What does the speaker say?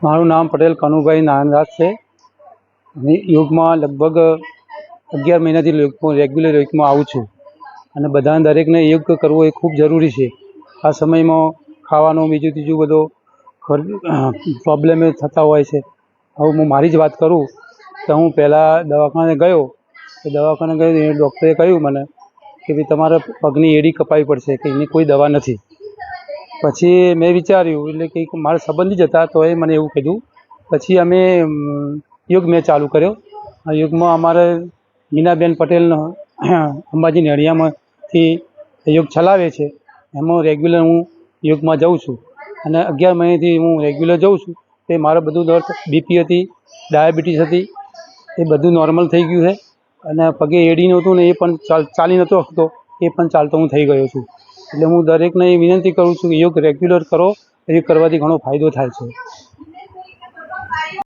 મારું નામ પટેલ કનુભાઈ નારાયણદાસ છે અને યોગમાં લગભગ 11 મહિનાથી રેગ્યુલર યોગમાં આવું છું અને બધાને દરેકને યોગ કરવો એ ખૂબ જરૂરી છે. આ સમયમાં ખાવાનું બીજું ત્રીજું બધો પ્રોબ્લેમ થતા હોય છે. હવે હું મારી જ વાત કરું તો હું પહેલાં દવાખાને ગયો ડૉક્ટરે કહ્યું મને કે ભાઈ તમારે પગની એડી કપાવી પડશે, કે એની કોઈ દવા નથી. પછી મેં વિચાર્યું, એટલે કે મારા સંબંધી જ હતા તો એ મને એવું કીધું. પછી અમે યોગ મેં ચાલુ કર્યો. આ યોગમાં અમારે મીનાબેન પટેલ અંબાજી નડિયામાંથી યોગ ચલાવે છે, એમાં રેગ્યુલર હું યોગમાં જાઉં છું અને 11 મહિનાથી હું રેગ્યુલર જાઉં છું. તે મારે બધું દર્દ, બીપી હતી, ડાયાબિટીસ હતી, એ બધું નોર્મલ થઈ ગયું છે અને પગે એડી નહોતું ને એ પણ ચાલી નહોતો શકતો, એ પણ ચાલતો હું થઈ ગયો છું. એટલે હું દરેકને એ વિનંતી કરું છું કે યોગ રેગ્યુલર કરો. યોગ કરવાથી ઘણો ફાયદો થાય છે.